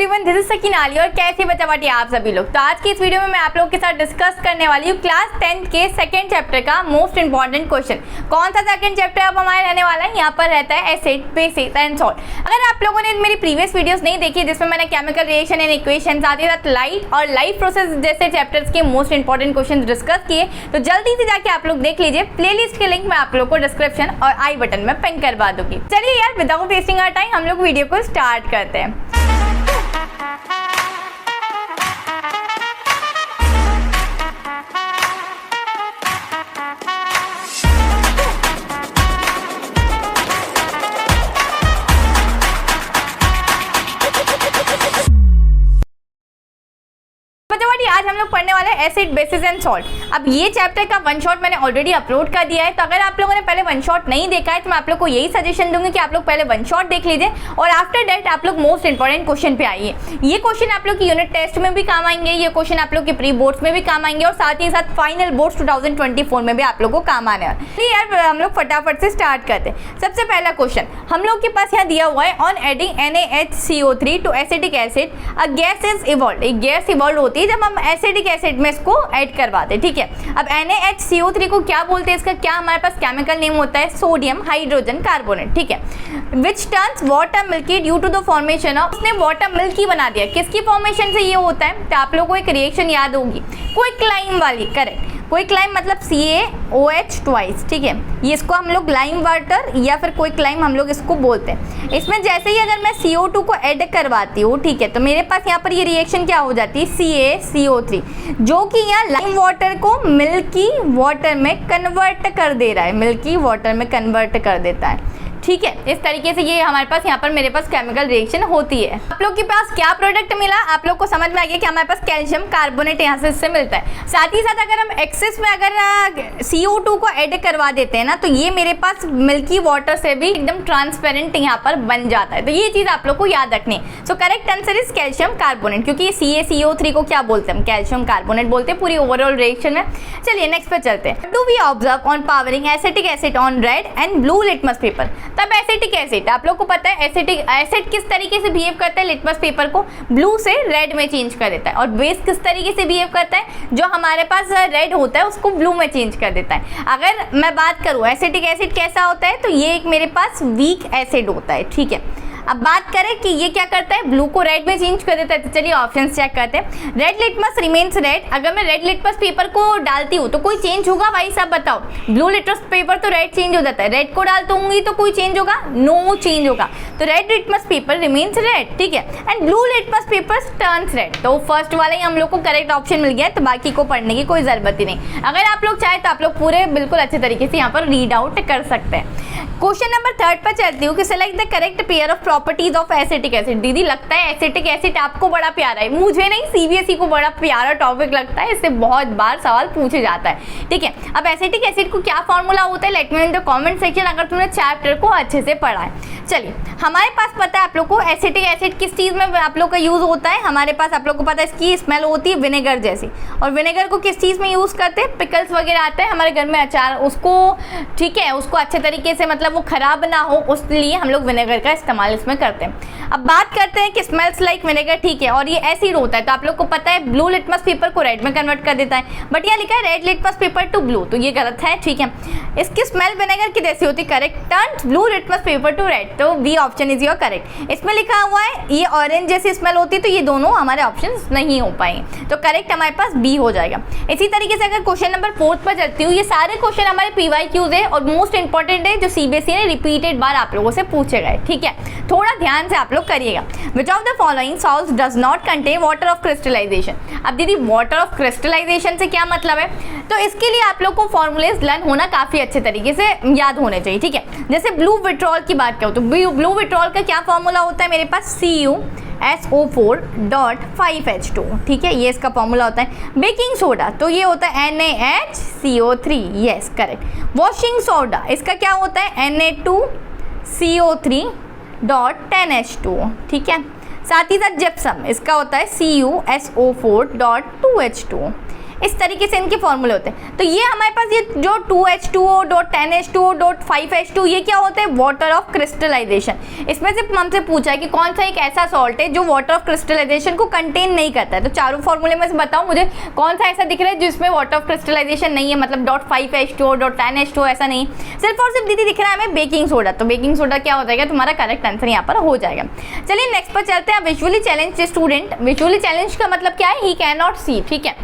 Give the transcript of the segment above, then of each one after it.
Everyone, this is Sakina Ali और कैसे बचा बाटी आप सभी लोग। तो आज की इस वीडियो में मैं आप लोगों के साथ डिस्कस करने वाली हूँ क्लास 10th के सेकंड चैप्टर का मोस्ट इंपॉर्टेंट क्वेश्चन। कौन सा सेकंड चैप्टर अब हमारे रहने वाला है, यहाँ पर रहता है एसिड, बेसिस एंड सॉल्ट। अगर आप लोगों ने मेरी प्रीवियस वीडियोस नहीं देखी जिसमें मैंने केमिकल रिएक्शन एंड इक्वेशन साथ ही साथ लाइट और लाइफ प्रोसेस जैसे चैप्टर्स के मोस्ट इंपॉर्टेंट क्वेश्चन डिस्कस किए, तो जल्दी से जाके आप लोग देख लीजिए। प्लेलिस्ट के लिंक मैं आप लोग को डिस्क्रिप्शन और आई बटन में पिन करवा दूंगी। चलिए यार, विदाउट वेस्टिंग आवर टाइम हम लोग वीडियो को स्टार्ट करते हैं। आज हम लोग पढ़ने वाले हैं एसिड, बेसिस एंड सॉल्ट। अब ये चैप्टर का वन शॉट मैंने ऑलरेडी अपलोड कर दिया है, तो अगर आप लोगों ने पहले वन शॉट नहीं देखा है तो मैं आप लोग को यही सजेशन दूंगी कि आप लोग पहले वन शॉट देख लीजिए और आफ्टर दैट आप लोग मोस्ट इंपॉर्टेंट क्वेश्चन पे आइए। ये क्वेश्चन आप लोग की यूनिट टेस्ट में भी काम आएंगे, ये क्वेश्चन आप लोग के प्री बोर्ड्स में भी काम आएंगे और साथ ही साथ फाइनल बोर्ड्स 2024 में भी आप लोग को काम आने वाले। यार हम लोग फटाफट से स्टार्ट करते हैं। सबसे पहला क्वेश्चन हम लोग के पास यहाँ दिया हुआ है, on adding NaHCO3 to acetic acid a gas is evolve. एक गैस इवॉल्व होती है जब हम एसिडिक एसिड में इसको ऐड करवाते हैं, ठीक है। अब NaHCO3 को क्या बोलते हैं, इसका क्या हमारे पास केमिकल नेम होता है, सोडियम हाइड्रोजन कार्बोनेट, ठीक है। Which turns water milky due to the formation of, उसने वाटर मिल्की बना दिया, किसकी फॉर्मेशन से ये होता है, तो आप लोगों को एक रिएक्शन याद होगी क्विकलाइम वाली, करेक्ट। क्विकलाइम मतलब CaOH ट्वाइस, ठीक है। ये इसको हम लोग लाइम वाटर या फिर क्विकलाइम हम लोग इसको बोलते हैं। इसमें जैसे ही अगर मैं CO2 को ऐड करवाती हूँ, ठीक है, तो मेरे पास यहाँ पर ये रिएक्शन क्या हो जाती है, CaCO3, जो कि यहाँ लाइम वाटर को मिल्की वाटर में कन्वर्ट कर दे रहा है, मिल्की वाटर में कन्वर्ट कर देता है, ठीक है। इस तरीके से ये हमारे पास यहाँ पर मेरे पास केमिकल रिएक्शन होती है। आप लोग के पास क्या प्रोडक्ट मिला, आप लोग को समझ में आ गया कि हमारे पास कैल्शियम कार्बोनेट यहाँ से इससे मिलता है। साथ ही साथ अगर हम एक्सेस में अगर CO2 को ऐड करवा देते हैं ना, तो ये मेरे पास मिल्की वाटर से भी एकदम ट्रांसपेरेंट यहाँ पर बन जाता है। तो ये चीज़ आप लोग को याद रखनी है। So correct answer is calcium carbonate, क्योंकि ये CaCO3 को क्या बोलते हैं, हम कैल्शियम कार्बोनेट बोलते हैं पूरी ओवरऑल रिएक्शन में। चलिए नेक्स्ट पे चलते हैं। Do we observe on pouring acetic acid on red and blue litmus paper. तब एसिटिक एसिड, आप लोग को पता है एसिटिक एसिड किस तरीके से बिहेव करता है, लिटमस पेपर को ब्लू से रेड में चेंज कर देता है, और बेस किस तरीके से बिहेव करता है, जो हमारे पास रेड होता है उसको ब्लू में चेंज कर देता है। अगर मैं बात करूं एसिटिक एसिड कैसा होता है, तो ये एक मेरे पास वीक एसिड होता है, ठीक है। अब बात करें कि ये क्या करता है, ब्लू को रेड में चेंज कर देता है। तो चलिए ऑप्शंस चेक करते हैं। रेड लिटमस रिमेन्स रेड, अगर मैं रेड लिटमस पेपर को डालती हूँ तो कोई चेंज होगा भाई साहब, बताओ। ब्लू लिटमस पेपर तो रेड चेंज हो जाता है, रेड को डालती हूँ तो कोई चेंज होगा, नो चेंज होगा। तो red litmus paper remains red, ठीक है, and blue litmus paper turns red. तो फर्स्ट वाला ही हम लोग को करेक्ट ऑप्शन मिल गया है, तो बाकी को पढ़ने की कोई जरूरत ही नहीं। अगर आप लोग चाहे तो आप लोग पूरे बिल्कुल अच्छे तरीके से यहाँ पर रीड आउट कर सकते हैं। क्वेश्चन नंबर 3 पर चलती हूँ कि select the correct pair of properties of acetic acid. दीदी लगता है एसिटिक एसिड आपको बड़ा प्यारा है, मुझे नहीं, CBSE को बड़ा प्यारा टॉपिक लगता है, इससे बहुत बार सवाल पूछे जाता है, ठीक है। अब एसिटिक एसिड को क्या फॉर्मूला होता है, let me in the comment section अगर तुमने चैप्टर को अच्छे से पढ़ा है। चलिए हमारे पास पता है आप लोग को एसिटिक एसिड किस चीज़ में आप लोग का यूज़ होता है। हमारे पास आप लोग को पता है इसकी स्मेल होती है विनेगर जैसी, और विनेगर को किस चीज़ में यूज़ करते हैं, पिकल्स वगैरह आते हैं हमारे घर में, अचार, उसको, ठीक है, उसको अच्छे तरीके से मतलब वो खराब ना हो उसके हम लोग विनेगर का इस्तेमाल इसमें करते हैं। अब बात करते हैं कि स्मेल्स लाइक विनेगर, ठीक है, और ये एसिड होता है, तो आप लोग को पता है ब्लू लिटमस पेपर को रेड में कन्वर्ट कर देता है, बट यहाँ लिखा है red litmus paper to blue, तो ये गलत है, ठीक है। इसकी स्मेल विनेगर की जैसी होती है, correct, turns blue litmus paper to red, तो B option is your correct. इसमें लिखा हुआ है ये ऑरेंज जैसी स्मेल होती है, तो ये दोनों हमारे ऑप्शन नहीं हो पाएंगे, तो करेक्ट हमारे पास बी हो जाएगा। इसी तरीके से अगर क्वेश्चन नंबर 4 पर चलती हूँ, ये सारे क्वेश्चन हमारे PYQs है और मोस्ट इंपॉर्टेंट है, जो CBSE ने रिपीटेड बार आप लोगों से पूछे गए, ठीक है, थोड़ा ध्यान से आप लोग करिएगा। Which of the following salts does not contain water of crystallization. अब दीदी वाटर ऑफ क्रिस्टलाइजेशन से क्या मतलब है, तो इसके लिए आप लोग को फॉर्मूलेज लर्न होना काफी अच्छे तरीके से याद होने चाहिए, ठीक है। जैसे ब्लू विट्रॉल की बात करूँ तो ब्लू विट्रॉल का क्या फॉर्मूला होता है, मेरे पास CuSO4.5H2, ठीक है, ये इसका फॉर्मूला होता है। बेकिंग सोडा तो ये होता है NaHCO3, yes correct. Washing soda इसका क्या होता है, Na2CO3.10H2, ठीक है। साथ ही साथ जिप्सम इसका होता है CuSO4.2H2। इस तरीके से इनके फॉर्मूले होते हैं। तो ये हमारे पास ये जो 2H2O.10H2O.5H2 ये क्या होते हैं, वाटर ऑफ क्रिस्टलाइजेशन। इसमें से हमसे पूछा है कि कौन सा एक ऐसा सॉल्ट है जो वाटर ऑफ क्रिस्टलाइजेशन को कंटेन नहीं करता है। तो चारों फॉर्मूले में से बताओ मुझे कौन सा ऐसा दिख रहा है जिसमें वाटर ऑफ क्रिस्टलाइजेशन नहीं है, मतलब .5H2O.10H2O ऐसा नहीं, सिर्फ और सिर्फ दीदी दिख रहा है हमें बेकिंग सोडा। तो बेकिंग सोडा क्या हो जाएगा, तुम्हारा करेक्ट आंसर यहाँ पर हो जाएगा। चलिए नेक्स्ट पर चलते हैं। Visually challenge student, visually challenge का मतलब क्या है, ही कैन नॉट सी, ठीक है,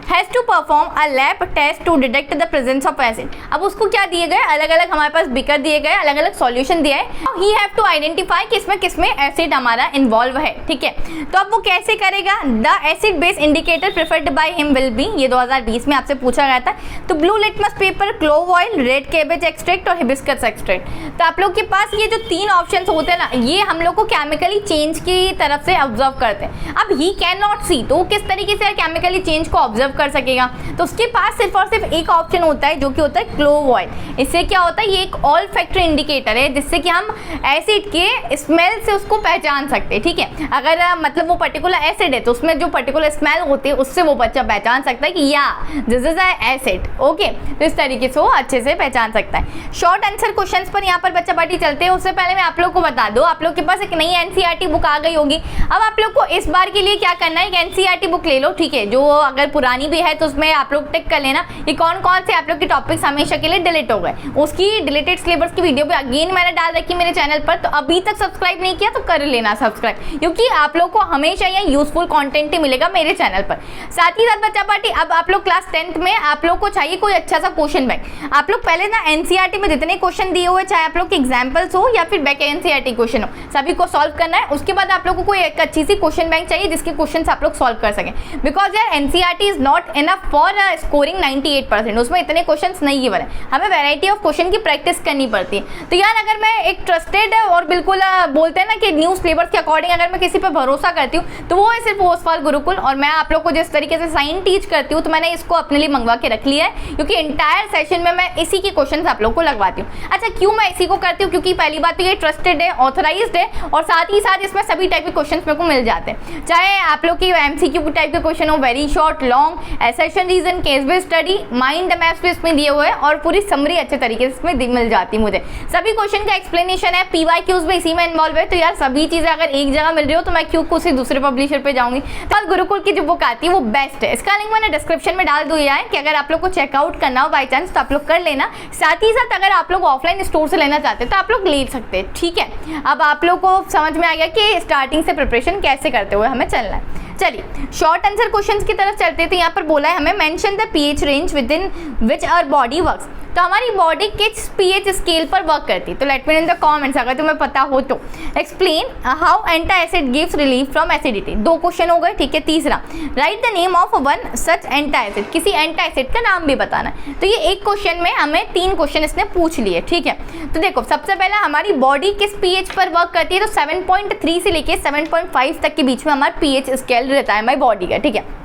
has to perform a lab test to detect the presence of acid. अब उसको क्या दिए गए, अलग अलग हमारे पास बीकर दिए गए, अलग अलग सॉल्यूशन दिया है, ही हैव टू आइडेंटिफाई किसमें किसमें एसिड हमारा इन्वॉल्व है, ठीक है। तो अब वो कैसे करेगा, the acid base indicator preferred by him will be, ये 2020 में आपसे पूछा गया था। तो blue litmus paper, clove oil, red cabbage extract और हिबिस्कस एक्सट्रैक्ट। तो आप लोग के पास ये जो 3 ऑप्शंस होते हैं ना, ये हम लोग को केमिकली चेंज की तरफ से ऑब्जर्व करते हैं। अब ही कैन नॉट सी, तो किस तरीके से केमिकली चेंज को ऑब्जर्व कर सकेगा, तो उसके पास सिर्फ और सिर्फ एक ऑप्शन होता है जो कि होता है क्लोव ऑयल। इससे क्या होता है, ये एक ऑल फैक्टर इंडिकेटर है जिससे कि हम एसिड के स्मेल से उसको पहचान सकते हैं, ठीक है। अगर मतलब वो पर्टिकुलर एसिड है तो उसमें जो पर्टिकुलर स्मेल होती है उससे वो बच्चा पहचान सकता है कि या दिस इज एसिड, ओके। तो इस तरीके से वो अच्छे से पहचान सकता है। शॉर्ट आंसर क्वेश्चंस पर यहाँ पर बच्चा पार्टी चलते हैं। उससे पहले मैं आप लोग को बता दूं, आप लोग के पास एक नई एनसीईआरटी बुक आ गई होगी। अब आप लोग को इस बार के लिए क्या करना है, एक एनसीईआरटी बुक ले लो, ठीक है। जो अगर पुरानी भी है तो उसमें आप लोग टिक कर लेना ये कौन कौन से आप लोग के टॉपिक्स हमेशा के लिए डिलीट हो गए। उसकी डिलीटेड सिलेबस की वीडियो भी अगेन मैंने डाल रखी मेरे चैनल पर, तो अभी तक सब्सक्राइब नहीं किया तो कर लेना सब्सक्राइब, क्योंकि आप लोग को हमेशा ये यूजफुल कंटेंट ही मिलेगा मेरे चैनल पर। साथ ही साथ बच्चा पार्टी, अब आप लोग क्लास 10th में आप लोग को चाहिए कोई अच्छा सा क्वेश्चन बैंक। आप लोग पहले ना एनसीईआरटी में जितने क्वेश्चन दिए हुए, चाहे आप लोग के एग्जाम्पल्स हो या फिर बैक एनसीईआरटी क्वेश्चन हो, सभी को सॉल्व करना है। उसके बाद आप लोग को कोई एक अच्छी सी क्वेश्चन बैंक चाहिए जिसके क्वेश्चन आप लोग सॉल्व कर सकें, बिकॉज यार NCERT is not enough for scoring 98%। उसमें इतने क्वेश्चंस नहीं गिवन है, हमें वैरायटी ऑफ क्वेश्चन की प्रैक्टिस करनी पड़ती है। तो यार अगर मैं एक ट्रस्टेड और बिल्कुल बोलते हैं ना कि न्यूज़ पेपर्स के अकॉर्डिंग अगर मैं किसी पे भरोसा करती हूँ तो वो है सिर्फ ओसवाल गुरुकुल। और मैं आप लोग को जिस तरीके से साइन टीच करती हूँ तो मैंने इसको अपने लिए मंगवा के रख लिया है, क्योंकि इंटायर सेशन में मैं इसी के क्वेश्चन आप लोग को लगवाती हूँ। अच्छा, क्यों मैं इसी को करती हूँ, क्योंकि पहली बात तो ये ट्रस्टेड है, ऑथराइज्ड है, और साथ ही साथ इसमें सभी टाइप के क्वेश्चन मेरे को मिल जाते हैं। चाहे आप लोग की एमसीक्यू टाइप के क्वेश्चन हो, very short, long, assertion reason, case based study, mind maps भी इसमें दिए हुए हैं, और पूरी समरी अच्छे तरीके से इसमें मिल जाती है मुझे। सभी क्वेश्चन का एक्सप्लेनेशन है, पीवाईक्यूज भी इसी में इन्वॉल्व है। तो यार सभी चीजें अगर एक जगह मिल रही हो तो मैं क्यों किसी दूसरे पब्लिशर पे जाऊंगी। तो गुरुकुल की जो बुक आती है वो बेस्ट है, इसका लिंक मैंने डिस्क्रिप्शन में डाल दिया है कि अगर आप लोग को चेकआउट करना हो बाई चांस तो आप लोग कर लेना। साथ ही साथ अगर आप लोग ऑफलाइन स्टोर से लेना चाहते हैं तो आप लोग ले सकते हैं, ठीक है। अब आप लोग को समझ में आ गया कि स्टार्टिंग से प्रिपरेशन कैसे करते हुए हमें चलना है। चलिए शॉर्ट आंसर क्वेश्चंस की तरफ चलते थे। यहाँ पर बोला है हमें mention the pH range within which our body works. तो हमारी बॉडी किस पीएच स्केल पर वर्क करती है, तो let me know in the comments अगर तुम्हें पता हो तो। Explain how anti acid gives relief from acidity. 2 question हो गए, ठीक है। तीसरा, right the name of one such anti acid. किसी एंटी एसिड का नाम भी बताना है। तो ये एक क्वेश्चन में हमें 3 क्वेश्चन इसने पूछ लिए, ठीक है। तो देखो सबसे पहला हमारी बॉडी किस पीएच पर वर्क करती है, तो 7.3 से लेके 7.5 तक के बीच में हमारा पीएच स्केल रहता है हमारी बॉडी का, ठीक है।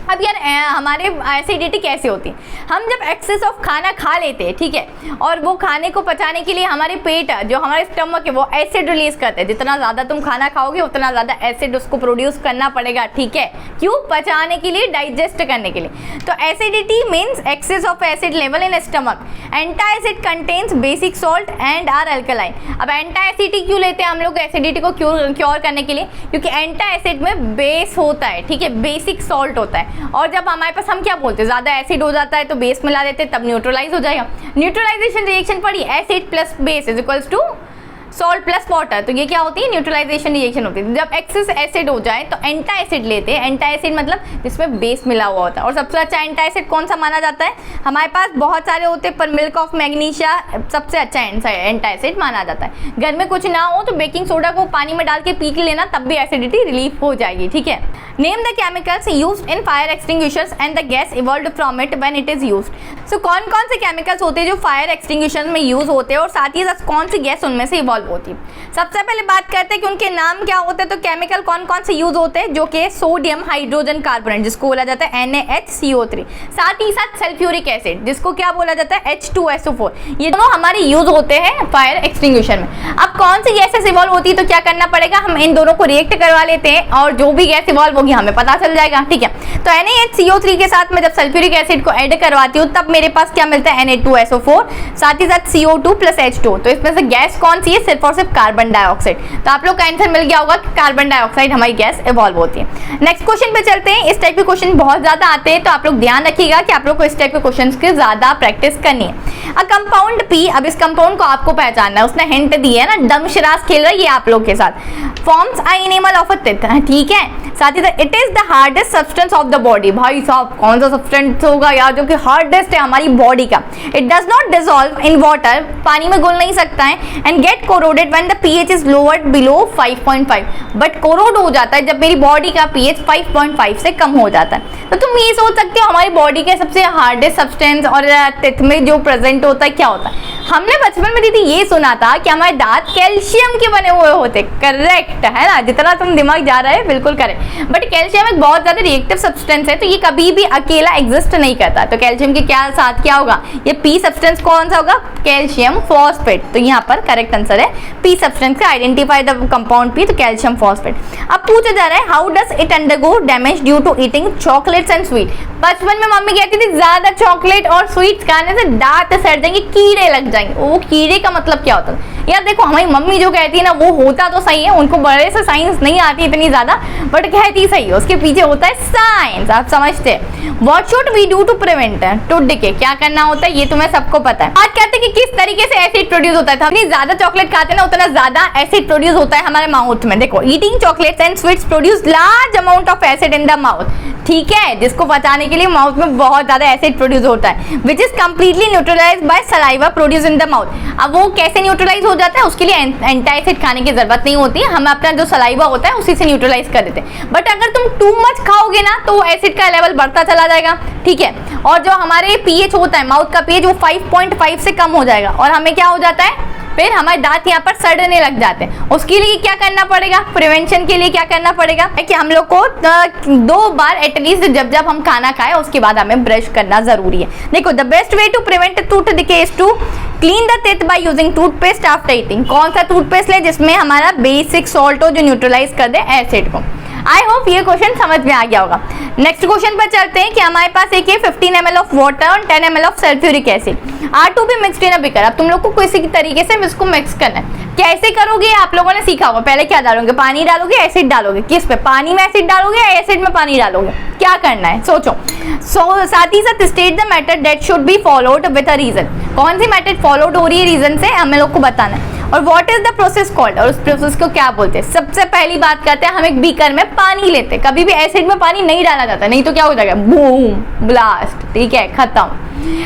अब यार हमारे एसिडिटी कैसे होती है, हम जब एक्सेस ऑफ खाना खा लेते हैं, ठीक है, और वो खाने को पचाने के लिए हमारे पेट जो हमारे स्टमक है वो एसिड रिलीज करते हैं। जितना ज़्यादा तुम खाना खाओगे उतना ज़्यादा एसिड उसको प्रोड्यूस करना पड़ेगा, ठीक है। क्यों? पचाने के लिए, डाइजेस्ट करने के लिए। तो acidity means excess of acid level in stomach. Antacid contains basic salt and are alkaline. अब एंटी एसिड क्यों लेते हैं हम लोग एसिडिटी को क्योर करने के लिए, क्योंकि एंटी एसिड में बेस होता है, ठीक है, बेसिक सॉल्ट होता है। और जब हमारे पास हम क्या बोलते हैं ज़्यादा एसिड हो जाता है तो बेस मिला देते हैं, तब न्यूट्रलाइज हो जाएगा। न्यूट्रलाइजेशन रिएक्शन पढ़ी, acid plus base is equals to salt plus water. तो ये क्या होती है, न्यूट्रलाइजेशन रिएक्शन होती है। जब एक्सेस एसिड हो जाए तो एंटी एसिड लेते हैं। एंटी एसिड मतलब जिसमें बेस मिला हुआ होता है। और सबसे अच्छा एंटी एसिड कौन सा माना जाता है, हमारे पास बहुत सारे होते हैं पर मिल्क ऑफ मैग्नीशिया सबसे अच्छा एंटी एसिड माना जाता है। घर में कुछ ना हो तो बेकिंग सोडा को पानी में डाल के पी के लेना, तब भी एसिडिटी रिलीफ हो जाएगी, ठीक है। Name the chemicals used in fire extinguishers and the gas evolved from it when it is used. So कौन कौन से केमिकल्स होते हैं जो फायर एक्सटिंग्विशर्स में यूज होते हैं और साथ ही साथ कौन सी गैस उनमें से इवॉल्व होती है। सबसे पहले बात करते हैं कि उनके नाम क्या होते हैं। तो केमिकल कौन कौन से यूज होते हैं, जो कि सोडियम हाइड्रोजन कार्बोनेट जिसको बोला जाता है NaHCO3, साथ ही साथ सल्फ्यूरिक एसिड जिसको क्या बोला जाता है H2SO4। ये दोनों हमारे यूज होते हैं फायर एक्सटिंग्विशर में। अब अब कौन सी गैसेस इवॉल्व होती है तो क्या करना पड़ेगा, हम इन दोनों को रिएक्ट करवा लेते हैं और जो भी गैस इवॉल्व होगी हमें पता चल जाएगा। ठीक है, तो NaHCO3 के साथ मैं जब सल्फ्यूरिक एसिड को ऐड करवाती हूँ तब मेरे पास क्या मिलता है, Na2SO4, साथ ही साथ CO2 + H2। तो इसमें से गैस कौन सी है, सिर्फ और सिर्फ कार्बन डाइऑक्साइड। तो आप लोग का आंसर मिल गया होगा कि कार्बन डाइऑक्साइड हमारी गैस इवॉल्व होती है। नेक्स्ट क्वेश्चन पे चलते हैं। इस टाइप के क्वेश्चन बहुत ज्यादा आते हैं, तो आप लोग ध्यान रखिएगा कि आप लोग को इस टाइप के क्वेश्चन की ज्यादा प्रैक्टिस करनी है। अ कंपाउंड P, अब इस कंपाउंड को आपको पहचानना है, उसने हिंट दी है ना, दमशराज खेल रहा है ये आप लोग के साथ। Forms a animal of a teeth, ठीक है, साथ ही साथ it is the hardest substance of the body. भाई साहब कौन सा सब्सटेंस होगा यार जो कि हार्डेस्ट है हमारी बॉडी का। It does not dissolve in water, पानी में घुल नहीं सकता है, and get corroded when the pH is lowered below 5.5, but corrode हो जाता है जब मेरी बॉडी का pH 5.5 से कम हो जाता है। तो तुम ये सोच सकते हो हमारी बॉडी के सबसे हार्डेस्ट सब्सटेंस और टिथ में जो प्रेजेंट होता है क्या होता है। हमने बचपन में दीदी ये सुना था कि हमारे दांत कैल्शियम के बने हुए होते, करेक्ट है ना, जितना तुम दिमाग जा रहा है बिल्कुल करेक्ट। बट कैल्शियम एक बहुत ज्यादा रिएक्टिव सब्सटेंस है, तो ये कभी भी अकेला एग्जिस्ट नहीं करता। तो कैल्शियम के क्या साथ क्या होगा, ये P सब्सटेंस कौन सा होगा, कैल्शियम फॉस्फेट। तो यहाँ पर करेक्ट आंसर है P सब्सटेंस का, आइडेंटिफाई द कंपाउंड P, तो कैल्शियम फॉस्फेट। अब पूछा जा रहा है how does it undergo damage due to eating chocolates and sweet. बचपन में मम्मी कहती थी ज्यादा चॉकलेट और स्वीट्स खाने से दांत सड़ जाएंगे, कीड़े लग जाएंगे। वो कीड़े का मतलब क्या होता है यार, देखो हमारी मम्मी जो कहती है ना वो होता तो सही है, उनको बड़े से साइंस नहीं आती इतनी ज्यादा, बट कहती सही है, उसके पीछे होता है साइंस, आप समझते हैं। What should we do to prevent tooth decay, क्या करना होता है ये तुम्हें सबको पता है। बात करते हैं कि किस तरीके से एसिड प्रोड्यूस होता है। जितनी ज्यादा चॉकलेट खाते हैं ना उतना ज्यादा एसिड प्रोड्यूस होता है हमारे माउथ में। देखो eating chocolates and sweets produce large amount of acid in the mouth, ठीक है, जिसको पचाने के लिए माउथ में बहुत ज्यादा एसिड प्रोड्यूस होता है, which is completely neutralized by saliva produce in the mouth. अब वो कैसे न्यूट्रलाइज हो जाता है, उसके लिए एंटी एसिड खाने की जरूरत नहीं होती है, हम अपना जो सलाइवा होता है उसी से न्यूट्रलाइज कर देते हैं। बट अगर तुम टू मच खाओगे ना तो एसिड का लेवल बढ़ता चला जाएगा, ठीक है, और जो हमारे pH होता है माउथ का pH वो 5.5 से कम हो जाएगा, और हमें क्या हो जाता है, फिर हमारे दांत यहाँ पर सड़ने लग जाते हैं। उसके लिए क्या करना पड़ेगा, प्रिवेंशन के लिए क्या करना पड़ेगा कि हम लोग को 2 बार एटलीस्ट जब हम खाना खाए उसके बाद हमें ब्रश करना जरूरी है। देखो the best way to prevent tooth decay is to clean the teeth by using toothpaste after eating. कौन सा टूथपेस्ट ले जिसमें हमारा बेसिक सॉल्ट हो जो न्यूट्रलाइज कर दे एसिड को। आई होप ये क्वेश्चन समझ में आ गया होगा। नेक्स्ट क्वेश्चन पर चलते हैं कि हमारे पास एक है 15 ml ऑफ वाटर और 10 ml of sulphuric acid are to be mixed in a beaker. अब तुम लोग को किसी तरीके से इसको मिक्स करना है। कैसे करोगे आप लोगों ने सीखा होगा, पहले क्या डालोगे, पानी डालोगे, एसिड डालोगे, किस पे, पानी में एसिड डालोगे या एसिड में पानी डालोगे, क्या करना है सोचो। साथ ही साथ state the method that should be followed with a reason. कौन सी मेथड फॉलोड हो रही है रीजन से हमें लोग को बताना है। और what is the process called, और उस प्रोसेस को क्या बोलते हैं। सबसे पहली बात करते हैं, हम एक बीकर में पानी लेते हैं, कभी भी एसिड में पानी नहीं डाला जाता, नहीं तो क्या हो जाएगा, बूम ब्लास्ट, ठीक है, खत्म।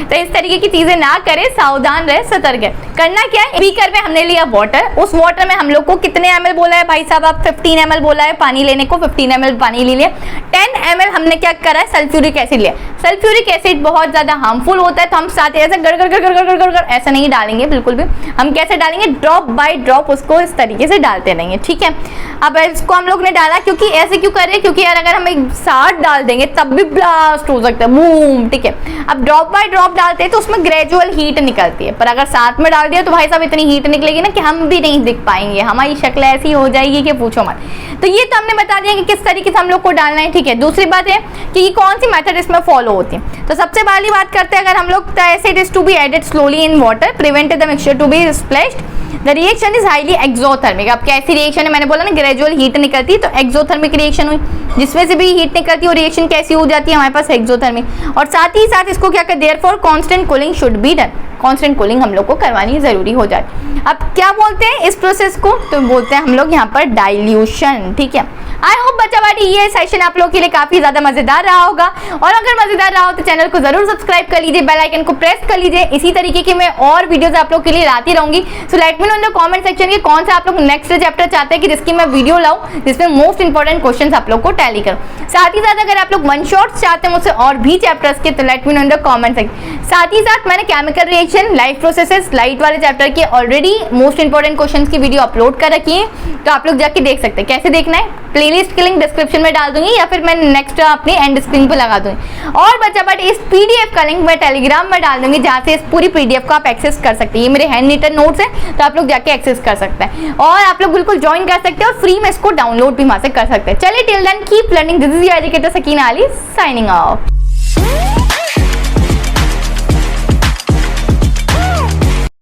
तो इस तरीके की चीजें ना करें, सावधान रहे, सतर्क है। करना क्या है, बीकर में हमने लिया वाटर, उस वाटर में हम लोग को कितने ml बोला है भाई साहब, आप 15 ml बोला है पानी लेने को, 15 ml पानी ले लिया। 10 ml हमने क्या करा है, सल्फ्यूरिक एसिड लिया। सल्फ्यूरिक एसिड बहुत ज्यादा हार्मफुल होता है, तो हम साथ ऐसे गड़ गड़ ऐसा नहीं डालेंगे बिल्कुल भी, हम कैसे डालेंगे, ड्रॉप बाय ड्रॉप उसको इस तरीके से डालते रहेंगे, ठीक है। अब इसको हम लोग ने डाला, क्योंकि ऐसे क्यों कर रहे हैं, क्योंकि यार अगर हम एक साथ डाल देंगे तब भी ब्लास्ट हो सकता है, बूम, ठीक है। अब ड्रॉप बाय ड्रॉप डालते हैं तो उसमें ग्रेजुअल हीट निकलती है, पर अगर साथ में डाल दिया तो भाई साहब इतनी हीट निकलेगी ना कि हम भी नहीं दिख पाएंगे, हमारी शक्ल ऐसी हो जाएगी कि पूछो मत। तो ये तो हमने बता दिया कि किस तरीके से हम लोग को डालना है, ठीक है। दूसरी बात है कि ये कौन सी मेथड इसमें फॉलो होती है। तो सबसे पहली बात करते हैं, अगर हम लोग the acid is to be added slowly in water, prevent the mixture to be splashed, the reaction is highly exothermic. अब कैसी रिएक्शन है, मैंने बोला ना ग्रेजुअल हीट निकलती है, तो एक्सोथर्मिक रिएक्शन हुई, जिसमें से भी हीट निकलती है वो रिएक्शन कैसी हो जाती है हमारे पास, एक्सोथर्मिक। और साथ ही साथ इसको क्या कहते हैं, therefore constant cooling should be done, constant cooling हम लोग को करवानी जरूरी हो जाए। अब क्या बोलते हैं इस प्रोसेस को, तो बोलते हैं हम लोग यहाँ पर डाइल्यूशन, ठीक है। आई होप बच्चा बाटी ये सेशन आप लोग के लिए काफी ज्यादा मजेदार रहा होगा, और अगर मजेदार रहा हो तो चैनल को जरूर सब्सक्राइब कर लीजिए, बेल आइकन को प्रेस कर लीजिए। इसी तरीके की मैं और वीडियोस आप लोग के लिए लाती रहूंगी। So let me know in the comment section कि कौन सा आप लोग नेक्स्ट चैप्टर चाहते हैं कि जिसकी मैं वीडियो लाऊं, जिसमें मोस्ट इंपॉर्टेंट क्वेश्चंस आप लोग को टैली करूं। साथ ही साथ अगर आप लोग वन शॉट्स चाहते हैं मुझसे और भी चैप्टर्स के, तो let me know in the comment section. साथ ही साथ मैंने chemical reaction, life processes, light वाले चैप्टर के ऑलरेडी मोस्ट इंपॉर्टेंट क्वेश्चंस की वीडियो अपलोड कर रखी है, तो आप लोग जाके देख सकते हैं। कैसे देखना है, प्लेलिस्ट की लिंक डिस्क्रिप्शन में डाल दूंगी या फिर मैं नेक्स्ट अपनी एंड स्क्रीन पे लगा दूंगी। और बच्चा बट इस पीडीएफ का लिंक मैं टेलीग्राम में डाल दूंगी, जहाँ से इस पूरी पीडीएफ को आप एक्सेस कर सकते हैं। ये मेरे हैंड रिटन नोट्स हैं, तो आप लोग जाके एक्सेस कर सकते हैं और आप लोग बिल्कुल ज्वाइन कर सकते हैं और फ्री में इसको डाउनलोड भी वहां से कर सकते हैं। चलिए till then keep learning, this is your educator Sakina Ali signing of.